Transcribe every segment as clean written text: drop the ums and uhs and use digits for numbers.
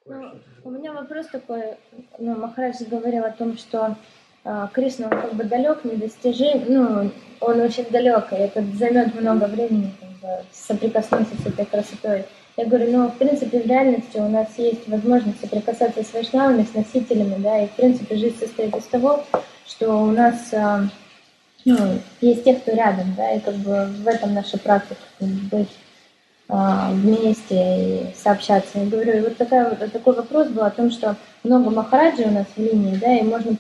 Ну, у меня вопрос такой, Махарадж говорил о том, что Кришна, он как бы далек, недостижим, он очень далек, и это займет много времени, как бы, соприкоснуться с этой красотой. Я говорю, в принципе, в реальности у нас есть возможность соприкасаться с вайшнавами, с носителями, да, и, в принципе, жизнь состоит из того, что у нас, есть те, кто рядом, да, и как бы в этом наша практика, быть вместе и сообщаться. Я говорю, и вот такой вопрос был о том, что много махараджей у нас в линии, да, и можно,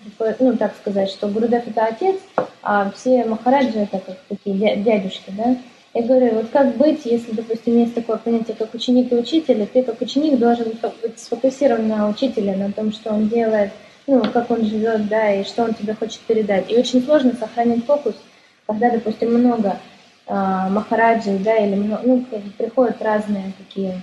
так сказать, что Гурудев это отец, а все махараджи это как такие дядюшки, да. Я говорю, вот как быть, если, допустим, есть такое понятие, как ученик и учитель, и ты как ученик должен быть сфокусирован на учителе, на том, что он делает, как он живет, да, и что он тебе хочет передать. И очень сложно сохранить фокус, когда, допустим, много махараджи, да, или приходят разные такие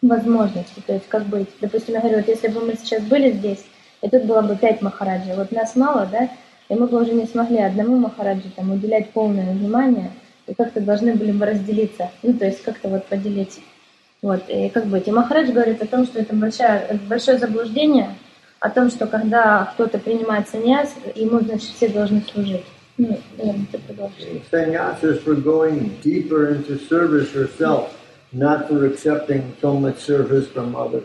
возможности, то есть как быть. Допустим, я говорю, вот если бы мы сейчас были здесь, и тут было бы 5 махараджей, вот нас мало, да, и мы бы уже не смогли одному махараджи там уделять полное внимание, и как-то должны были бы разделиться, то есть как-то вот поделить. Вот, и как быть. И Махарадж говорит о том, что это большое заблуждение, о том, что когда кто-то принимает саньяс, ему, значит, все должны служить. Sannyas is for going deeper into service yourself, not for accepting so much service from others.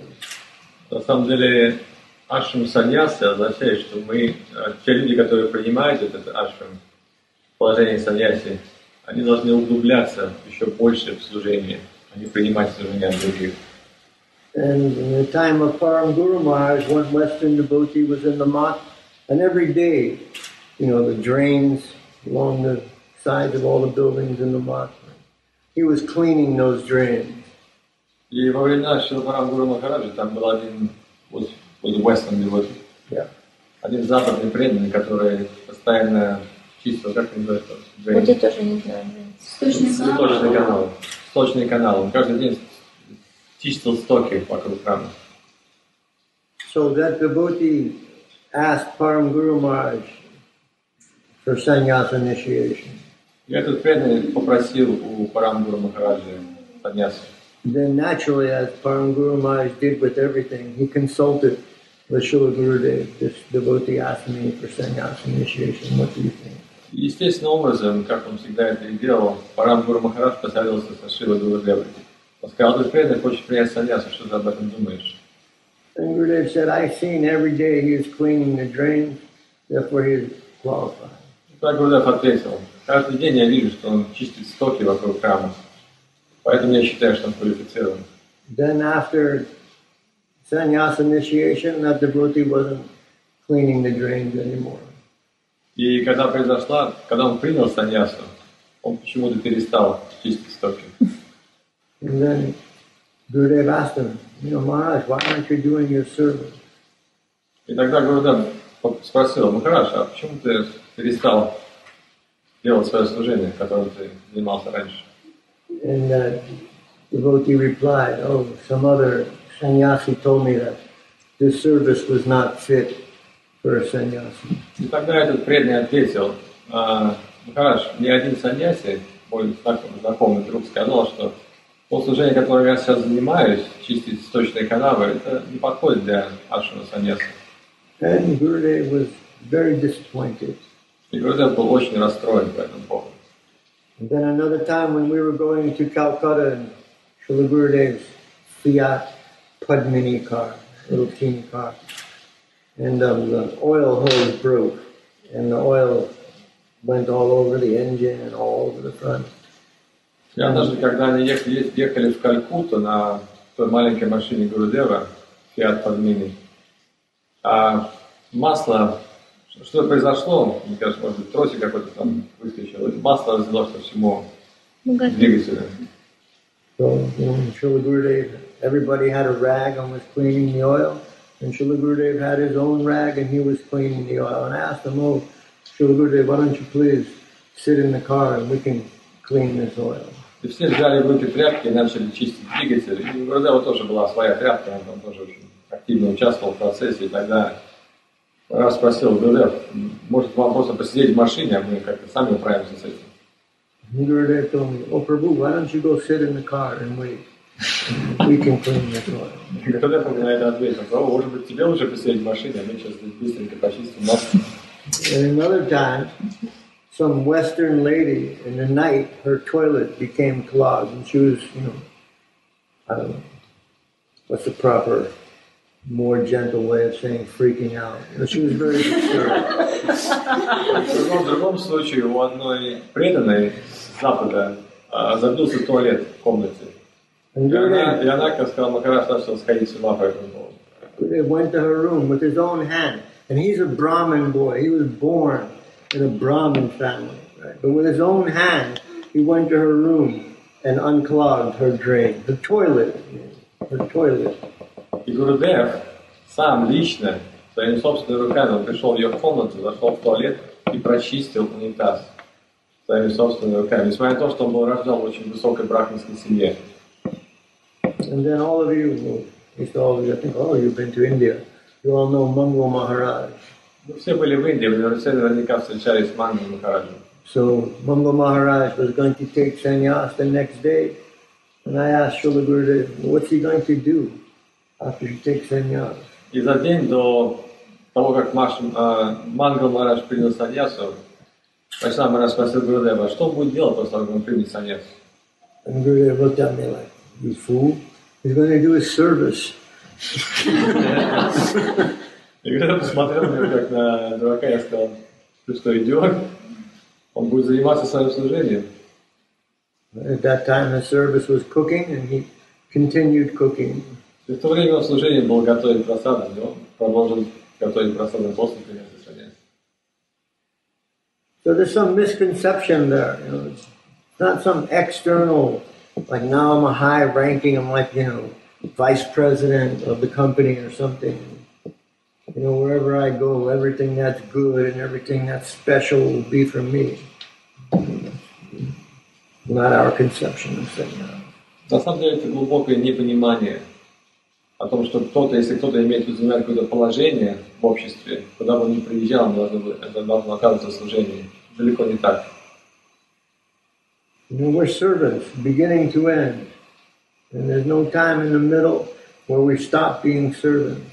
На самом деле, ашрам саньясы означает, что те люди, которые принимают этот ашрам, положение саньяси, они должны углубляться еще больше в служении, а не принимать служение от других. And in the time of Param Guru Maharaj, one Western devotee was in the mat, and every day, the drains along the sides of all the buildings in the mat, he was cleaning those drains. И во времена Шрипада Гуру Махараджа там был один Western devotee, один западный преданный, который постоянно чистил, как называется? Вот я тоже не знаю. Сточный канал. Он каждый день чистил стоки вокруг храма. So that devotee asked Param Guru Maharaj for sannyas initiation. И этот преданный попросил у Парам Гуру Махараджа саньясу. Then naturally, as Param Guru Maharaj did with everything, he consulted with Srila Gurudev. This devotee asked me for sannyas initiation. What do you think? Естественным образом, как он всегда это и делал, Парам Гуру Махарадж посоветовался со Шрилой Гурудевой. Он сказал, ты преданный, хочешь принять саньясу, что ты об этом думаешь? And Gurudev said, I've seen every day he is cleaning the drains, therefore he is qualified. Так Гурудев ответил, каждый день я вижу, что он чистит стоки вокруг храма, поэтому я считаю, что он квалифицирован. Then after sannyas initiation, that devotee wasn't cleaning the drains anymore. И когда он принял саньясу, он почему-то перестал чистить стоки. And then Gurudev asked him, Maharaj, why aren't you doing your service? И тогда Гурудев спросил, Махарадж, а почему ты перестал делать свое служение, которым ты занимался раньше? And that devotee replied, some other sannyasi told me that this service was not fit for a sannyasi. И тогда этот преданный ответил, Махарадж, ни один саньяси, мой знакомый друг, сказал, что то служение, которым я сейчас занимаюсь, чистить сточные канавы, это не подходит для ашрама саньяса. And Gurudev was very disappointed. И Гурудев был очень расстроен по этому поводу. And then another time when we were going to Calcutta in Srila Gurudev's Fiat Padmini car, little teeny car, and the oil hose broke, and the oil went all over the engine and all over the front. И однажды, когда они ехали в Калькутту на той маленькой машине Гурудева, Fiat Padmini, а масло, что произошло, мне кажется, может быть, тросик какой-то там выскочил, и масло разлилось по всему двигателю. So, Srila Gurudev, everybody had a rag and was cleaning the oil, and Srila Gurudev had his own rag and he was cleaning the oil. And I asked him, Srila Gurudev, why don't you please sit in the car and we can clean this oil? И все взяли в руки тряпки и начали чистить двигатель. И у Гурудева тоже была своя тряпка, он там тоже очень активно участвовал в процессе. И тогда я спросил, Гурудев, может вам просто посидеть в машине, а мы как-то сами управимся с этим. Gurudev told me, Prabhu, why don't you go sit in the car and wait? We can clean this oil. Гурудева мне на это ответил, может быть, тебе лучше посидеть в машине, а мы сейчас здесь быстренько почистим нас. And another time, some Western lady, in the night, her toilet became clogged, and she was, I don't know, what's the proper, more gentle way of saying freaking out. She was very disturbed. В другом случае у одной преданной с Запада забился туалет в комнате. И она, как сказал Махарадж, начала сходить с ума по этому поводу. He went to her room with his own hand. And he's a Brahmin boy. He was born in a Brahmin family. Right? But with his own hand, he went to her room and unclogged her drain, her toilet. И Гурудев сам лично, своими собственными руками, он пришел в ее комнату, зашел в туалет и прочистил унитаз своими собственными руками. Несмотря на то, что он был рожден в очень высокой брахманской семье. And then all of you, I think all of you have been to India. You all know Mangal Maharaj. Все были в Индии, вы все наверняка встречались с Мангал Махараджем. So Mangal Maharaj was going to take sannyas the next day. And I asked Srila Gurudeva, what's he going to do after he takes sannyas? И за день до того, как Мангал Махарадж принял саньясу, Вайшнав Махарадж спросил Гурудева, что он будет делать после того, как он примет саньясу? And Gurudeva looked at me like, you fool, he's going to do his service. И Гурудева посмотрел на меня как на дурака, я сказал, ты что, идиот? Он будет заниматься своим служением. At that time the service was cooking and he continued cooking. И в то время он в служении был готовить просадом, и он продолжил готовить просадом после принятия саньясы. So there's some misconception there. It's not some external, like now I'm a high ranking, I'm like, vice president of the company or something. Wherever I go, everything that's good and everything that's special will be for me. Not our conception of sannyasa. На самом деле это глубокое непонимание о том, что если кто-то имеет занимать какое-то положение в обществе, куда бы он ни приезжал, это должно оказываться в служении. Далеко не так. We're servants, beginning to end. And there's no time in the middle where we stop being servants.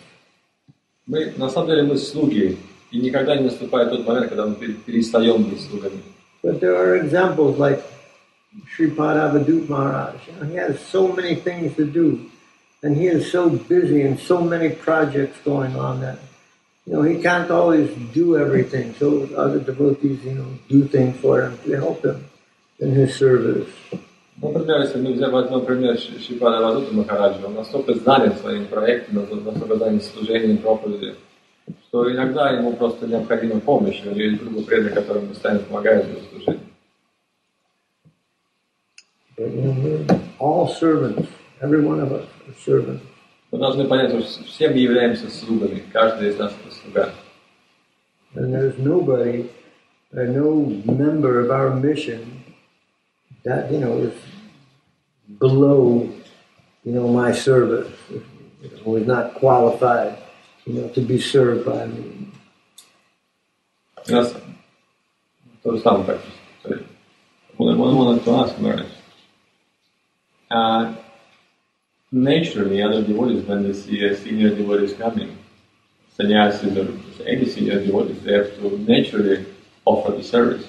На самом деле мы слуги, и никогда не наступает тот момент, когда мы перестаем быть слугами. But there are examples like Шрипад Maharaj. He has so many things to do, and he is so busy and so many projects going on that he can't always do everything. So other devotees, do things for him to help him in his service. Например, если мы возьмем пример Шрипада Махараджа, он настолько занят своими проектами, настолько занят служением, проповедью, что иногда ему просто необходима помощь, у него есть группа преданных, которым постоянно помогают в его служении. We're all servants. Every one of us are servants. Мы должны понять, что все мы являемся слугами, каждый из нас это слуга. And there's nobody, no member of our mission that is below my service, who is not qualified to be served by me. У нас то же самое практически. Wanted to ask Maharaj. Naturally, other devotees, when they see a senior devotee coming, sannyasis or any senior devotees, they have to naturally offer the service.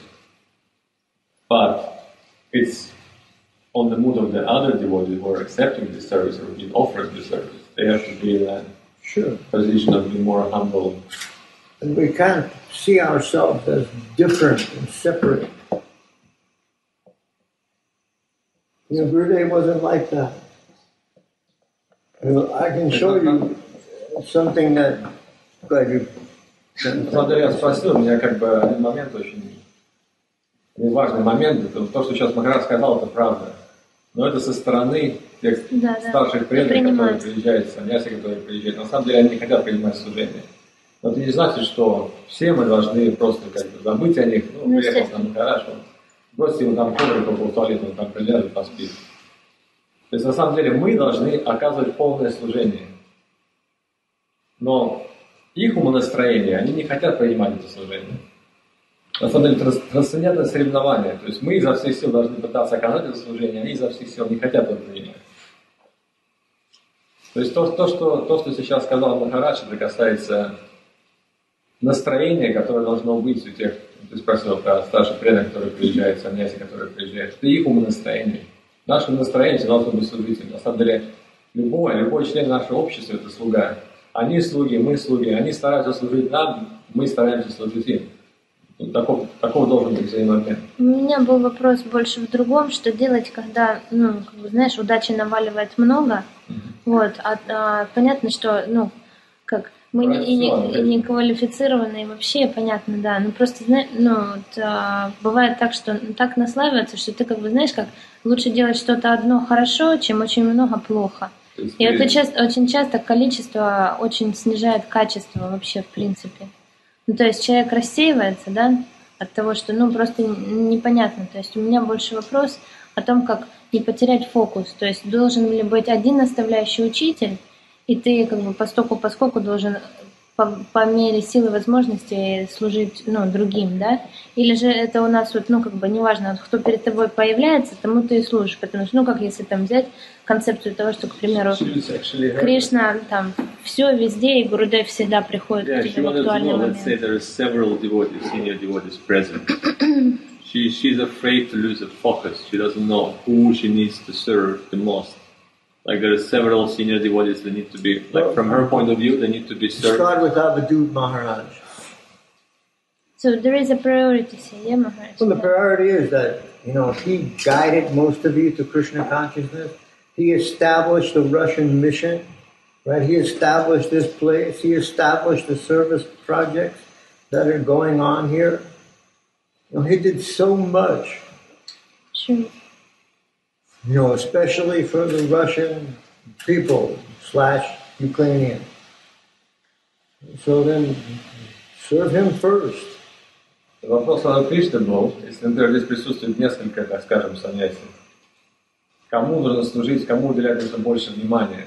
But it's on the mood of the other devotees who are accepting the service or being offered the service. They have to be in a position of being more humble. And we can't see ourselves as different and separate. Gurudeva wasn't like that. I can show you something that... Смотри, я спросил, у меня один момент очень важный момент, это то, что сейчас Махарадж сказал, это правда. Но это со стороны тех старших преданных, которые приезжают, саньяси, которые приезжают. На самом деле они не хотят принимать служение. Но это не значит, что все мы должны просто забыть о них. Приехал там Махарадж, бросьте ему там коврик около туалета, он там приляжет, поспит. То есть на самом деле мы должны оказывать полное служение. Но их умонастроение, они не хотят принимать это служение. На самом деле трансцендентное соревнование. То есть мы изо всех сил должны пытаться оказать это служение, они изо всех сил не хотят его принимать. То есть то, что сейчас сказал Махарадж, это касается настроения, которое должно быть у тех, ты спросил про старших преданных, которые приезжают, саньяси, которые приезжают. Это их умонастроение. Наше настроение должно быть служителем. На самом деле, любой член нашего общества – это слуга. Они слуги, мы слуги. Они стараются служить нам, мы стараемся служить им. Такого должен быть взаимообмен. У меня был вопрос больше в другом, что делать, когда, знаешь, удачи наваливает много, вот, понятно, что, мы не квалифицированные вообще, понятно, да, но просто, бывает так, что так наслаивается, что ты знаешь, как лучше делать что-то одно хорошо, чем очень много плохо. И это очень часто количество очень снижает качество вообще, в принципе. То есть человек рассеивается, да, от того, что, просто непонятно. То есть у меня больше вопрос о том, как не потерять фокус. То есть должен ли быть один наставляющий учитель, и ты поскольку должен по мере силы и возможностей служить, другим, да? Или же это у нас неважно, кто перед тобой появляется, тому ты и служишь. Потому что, как если там взять концепцию того, что, к примеру, Кришна там все везде, и Гурудев всегда приходит к тебе в актуальный момент. Let's say there are several devotees, senior devotees present. She's afraid to lose the focus. She doesn't know who she needs to serve the most. Like there are several senior devotees that need to be, from her point of view, they need to be served. Start with Avadut Maharaj. So there is a priority, yeah, Maharaj? Well, the priority is that, he guided most of you to Krishna consciousness. He established the Russian mission, right? He established this place. He established the service projects that are going on here. He did so much. Sure. Especially for the Russian people / Ukrainian. So then, serve him first. Вопрос о Кришне был, если, например, здесь присутствует несколько, так скажем, саньяси, кому нужно служить, кому уделять нужно больше внимания,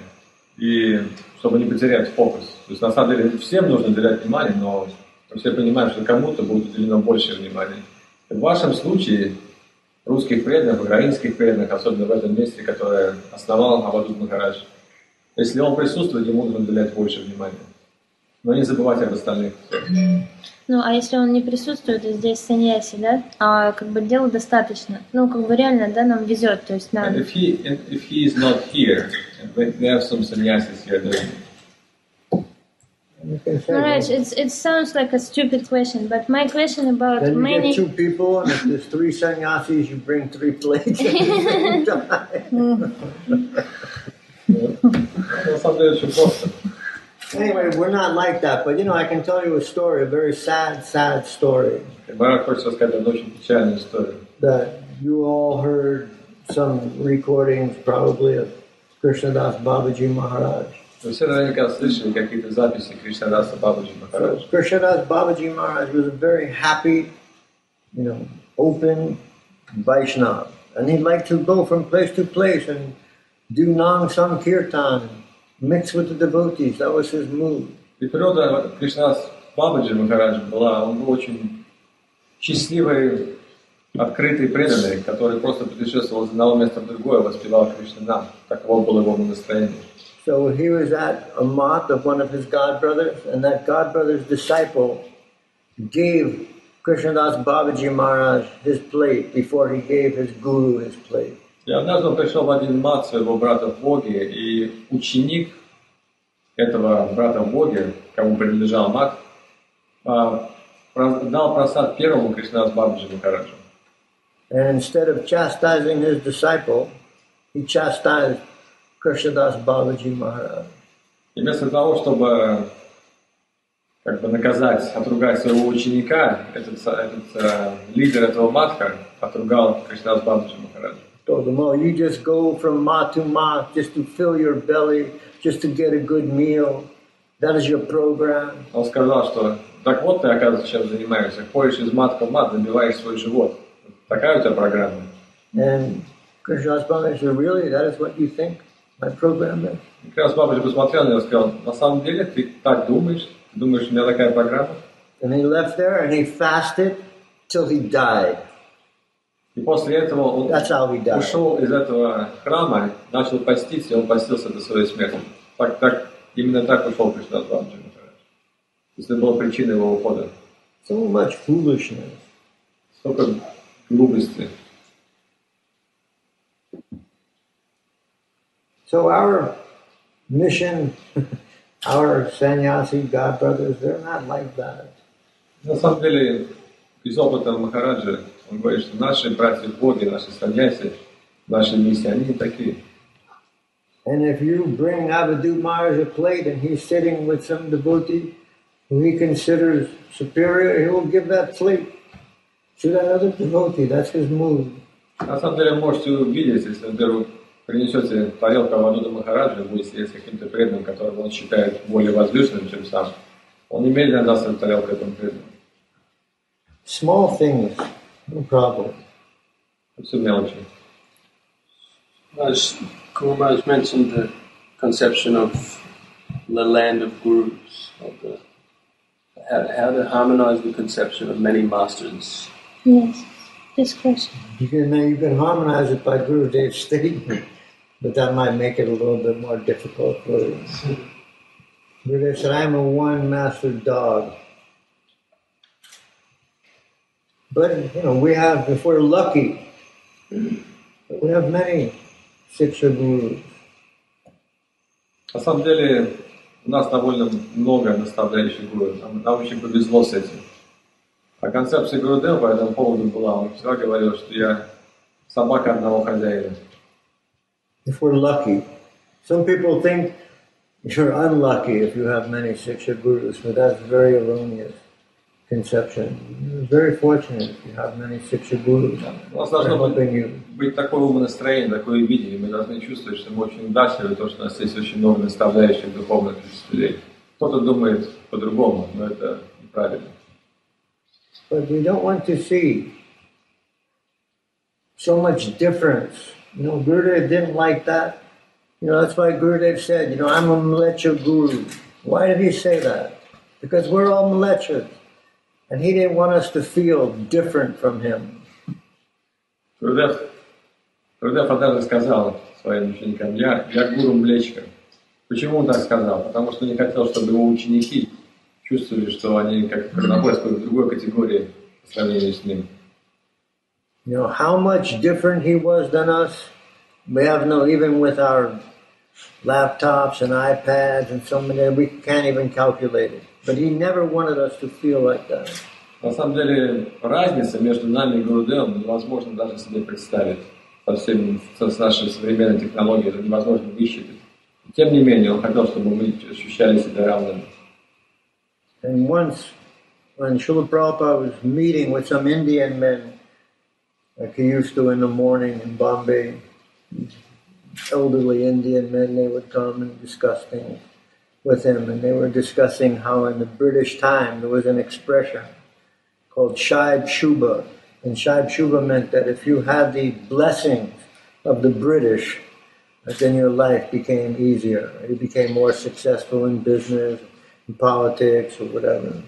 и чтобы не потерять фокус. То есть, на самом деле, всем нужно уделять внимание, но мы все понимаем, что кому-то будет уделено больше внимания. В вашем случае, русских преданных, украинских преданных, особенно в этом месте, которое основал Август Махарадж, если он присутствует, ему нужно уделять больше внимания. Но не забывать об остальных. А если он не присутствует, и здесь саньяси, да, дела достаточно. Реально, да, нам везет, то есть нам... If he is not here, we have some sannyasis here, Maharaj, it sounds like a stupid question, but my question about then you many... get 2 people, and if there's 3 sannyasis, you bring 3 plates. На самом деле очень просто. Anyway, we're not like that, but I can tell you a story, a very sad story. Барак хочет рассказать одну очень печальную историю. That you all heard some recordings probably of Krishnadas Babaji Maharaj. Вы все наверняка слышали какие-то записи Кришнадаса Бабаджи Махараджа. Krishnadas Babaji Maharaj was a very happy, open Vaishnav. And he liked to go from place to place and do Nam Sankirtan, mix with the devotees. That was his mood. И природа Кришнадаса Бабаджи Махараджа была, он был очень счастливый, открытый, преданный, который просто путешествовал из одного места в другое, воспевал Кришнанам. Таково было его настроение. So he was at a mat of one of his godbrothers, and that godbrother's disciple gave Krishnadas Babaji Maharaj his plate before he gave his guru his plate. И однажды он пришел в один мат своего брата в Боге, и ученик этого брата в Боге, кому принадлежал мат, дал просад первому Кришнадасу Бабаджи Махараджу. And instead of chastising his disciple, he chastised Krishnadas Babaji Maharaj. И вместо того, чтобы наказать, отругать своего ученика, этот лидер этого матха отругал Кришнадас Бабаджи Махараджа. Told him, oh, you just go from mat to mat just to fill your belly, just to get a good meal. That is your program. Он сказал, что так вот ты, оказывается, чем занимаешься. Ходишь из матка в мат, набиваешь свой живот. Такая у тебя программа. And Krishnadas Babaji said, really? That is what you think my program is? И Кришнадас Бабаджи посмотрел на него и сказал, на самом деле ты так думаешь? Ты думаешь, у меня такая программа? And he left there and he fasted till he died. И после этого он That's how he died. ушел из этого храма, начал поститься, и он постился до своей смерти. Именно так ушел Шрипад Вайшнав Махарадж. Это была причина его ухода. So much foolishness. Столько глупости. So our mission, our sannyasi godbrothers, they're not like that. На самом деле, из опыта Махараджа, он говорит, что наши братья в Боге, наши саньяси, наши миссии, они не такие. And if you bring Avadhu Maharaj a plate and he's sitting with some devotee who he considers superior, he will give that plate to that other devotee. That's his mood. На самом деле, можете увидеть, если, например, принесете тарелку Авадху Махараджа, будете сидеть с каким-то преданным, которого он считает более возвышенным, чем сам, он немедленно даст эту тарелку этому преданному. Small things, no problem. Все мелочи. Guru Maharaj mentioned the conception of the land of gurus, how to harmonize the conception of many masters. Yes, this question. You can harmonize it by Gurudev's statement, but that might make it a little bit more difficult for you. Gurudev said, I'm a one master dog. But, we have, if we're lucky, we have many Siksha gurus. На самом деле, у нас довольно много наставляющих гуру. Нам очень повезло с этим. А концепция Гурудева по этому поводу была, он всегда говорил, что я собака одного хозяина. If we're lucky. Some people think you're unlucky if you have many Siksha gurus, but that's very erroneous conception. You're very fortunate if you have many Siksha gurus. У нас должно быть такое умонастроение, такое видение. Мы должны чувствовать, что мы очень удачливы, то, что у нас есть очень много наставляющих духовных учителей. Кто-то думает по-другому, но это неправильно. But we don't want to see so much difference. Gurudev didn't like that. That's why Gurudev said, I'm a Mlecha guru. Why did he say that? Because we're all Mlechas. And he didn't want us to feel different from him. Гурудев однажды сказал своим ученикам, я гуру Млечка. Почему он так сказал? Потому что не хотел, чтобы его ученики чувствовали, что они как находятся в другой категории по сравнению с ним. How much different he was than us, we have even with our laptops and iPads and so many, we can't even calculate it. But he never wanted us to feel like that. На самом деле, разница между нами и Гурудевом невозможно даже себе представить. С нашей современной технологией это невозможно высчитать. Тем не менее, он хотел, чтобы мы ощущали себя равными. And once, when Srila Prabhupada was meeting with some Indian men, like he used to in the morning in Bombay, elderly Indian men, they would come and discuss things with him, and they were discussing how in the British time there was an expression called Shaib Shubha, and Shaib Shubha meant that if you had the blessings of the British, then your life became easier. You became more successful in business, in politics, or whatever.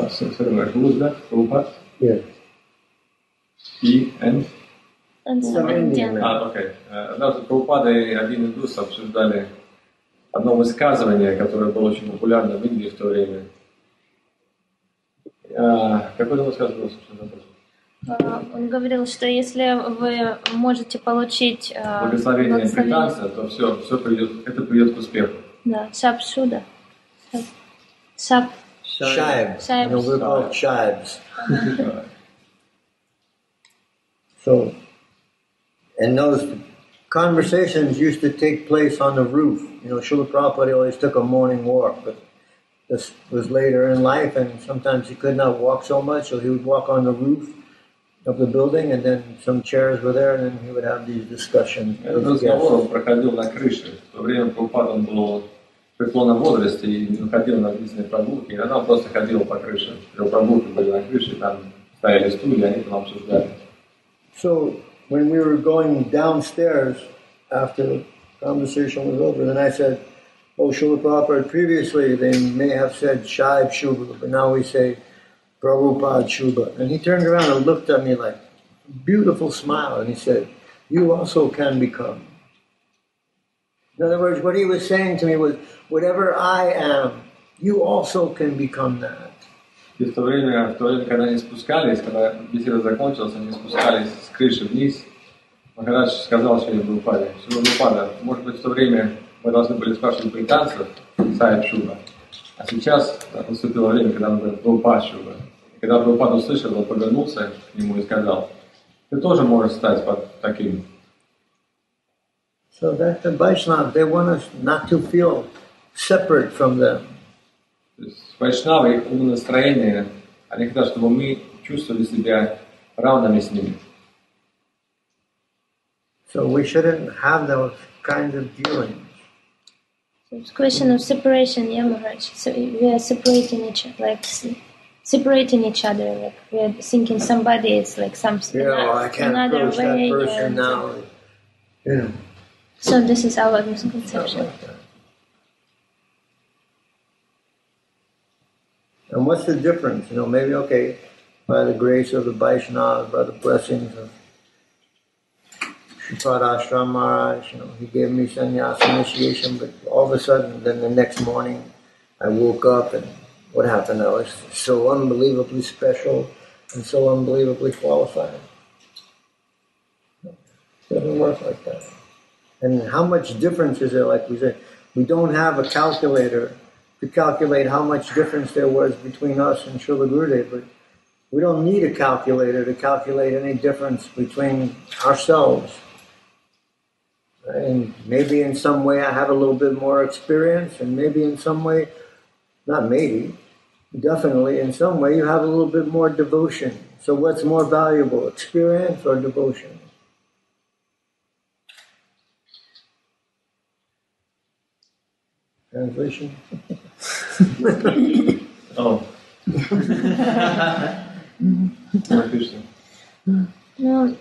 So who was that? Prabhupada? Yeah. And some Indian. Окей. Однажды Прабхупада и один индус обсуждали одно высказывание, которое было очень популярно в Индии в то время. Какое высказывание? Он говорил, что если вы можете получить благословение британца, то все придет к успеху. Да, Шабшуда. Shaib. We're called Shaibs. So, and those conversations used to take place on the roof. Srila Prabhupada always took a morning walk, but this was later in life, and sometimes he could not walk so much, so he would walk on the roof of the building, and then some chairs were there, and then he would have these discussions. Этот разговор он проходил на крыше. В то время Прабхупада он был в преклонном возрасте и не ходил на длительные прогулки. Иногда он просто ходил по крыше. Его прогулки были на крыше, и там стояли стулья, они там обсуждали. So when we were going downstairs after the conversation was over, then I said, "Oh, Srila Prabhupada, previously they may have said Shaib Shubha, but now we say Prabhupada Shubha." And he turned around and looked at me like a beautiful smile, and he said, "You also can become." In other words, what he was saying to me was, whatever I am, you also can become that. И в то время, когда они спускались, когда беседа закончилась, они спускались с крыши вниз, Махарадж сказал Шрила Прабхупаде: Шрила Прабхупада, может быть, в то время мы должны были спрашивать британцев, Саиб Шуба, а сейчас наступило время, когда мы говорим Прабхупад Шуба. И когда Прабхупад услышал, он повернулся к нему и сказал: ты тоже можешь стать таким. So that the Vaishnavas, they want us not to feel separate from them. То есть вайшнавы, их умонастроение, они хотят, чтобы мы чувствовали себя равными с ними. So we shouldn't have those kinds of dealings. So it's a question of separation, yeah, Maharaj. So we are separating each other, like separating each other. Like we are thinking somebody is like something. Yeah, well, I can't another approach way. that person now. You know. So this is our misconception. Like that. And what's the difference? You know, maybe, okay, by the grace of the Vaishnavas, by the blessings of Shripada Maharaj, you know, he gave me sannyas initiation, but all of a sudden, then the next morning, I woke up and what happened? I was so unbelievably special and so unbelievably qualified. It doesn't work like that. And how much difference is there? Like we said, we don't have a calculator to calculate how much difference there was between us and Srila Gurudeva, but we don't need a calculator to calculate any difference between ourselves. And maybe in some way I have a little bit more experience, and maybe in some way, not maybe, definitely in some way you have a little bit more devotion. So what's more valuable, experience or devotion? Translation? Oh. Ну,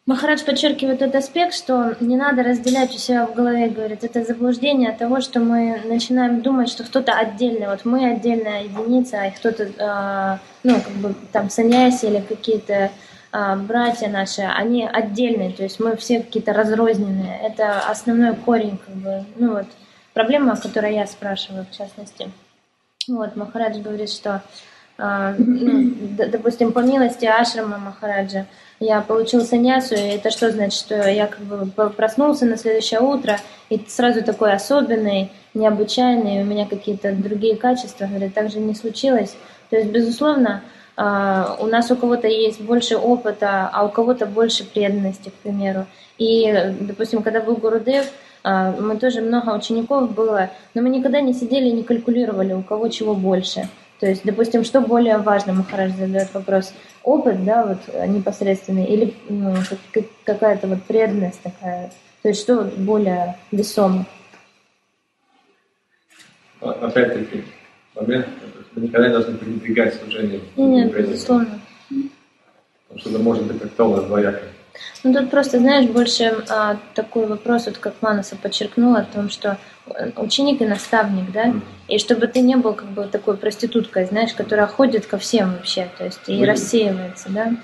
Махарадж подчеркивает тот аспект, что не надо разделять у себя в голове, говорит, это заблуждение от того, что мы начинаем думать, что кто-то отдельный, вот мы отдельная единица, а кто-то, ну, как бы там саньяси или какие-то братья наши, они отдельные, то есть мы все какие-то разрозненные. Это основной корень, как бы, ну вот, проблема, о которой я спрашиваю, в частности. Вот, Махарадж говорит, что, ну, допустим, по милости ашрама Махараджа я получил саньясу, и это что значит, что я как бы проснулся на следующее утро, и сразу такой особенный, необычайный, у меня какие-то другие качества, говорит, так же не случилось. То есть, безусловно, у нас у кого-то есть больше опыта, а у кого-то больше преданности, к примеру. И, допустим, когда был Гурудев, мы тоже много учеников было, но мы никогда не сидели и не калькулировали, у кого чего больше. То есть, допустим, что более важно, Махарадж задает вопрос, опыт, да, вот непосредственный, или ну, какая-то вот преданность такая, то есть что более весомо? Опять-таки, момент, мы никогда не должны пренебрегать служением. Нет, безусловно. Потому что это может быть как-то двояко. Ну тут просто, знаешь, больше такой вопрос, вот как Манаса подчеркнула, о том, что ученик и наставник, да, и чтобы ты не был как бы такой проституткой, знаешь, которая ходит ко всем вообще, то есть и рассеивается, да.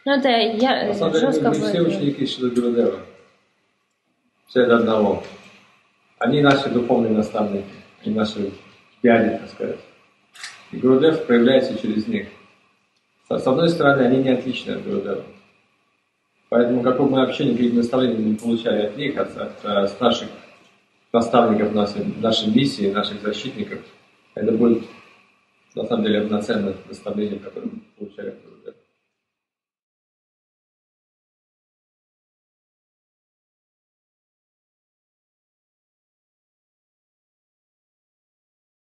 Ну это я жестко мы все ученики Шрила Гурудева, все до одного. Они наши духовные наставники, они наши дяди, так сказать. И Гурудев проявляется через них. С одной стороны, они не отличны от Гурудева. Поэтому какое бы общение, какие наставления мы получали от них, от наших наставников, нашей миссии, наших защитников, это будет на самом деле одноценное наставление, которое мы получали от Гурудева.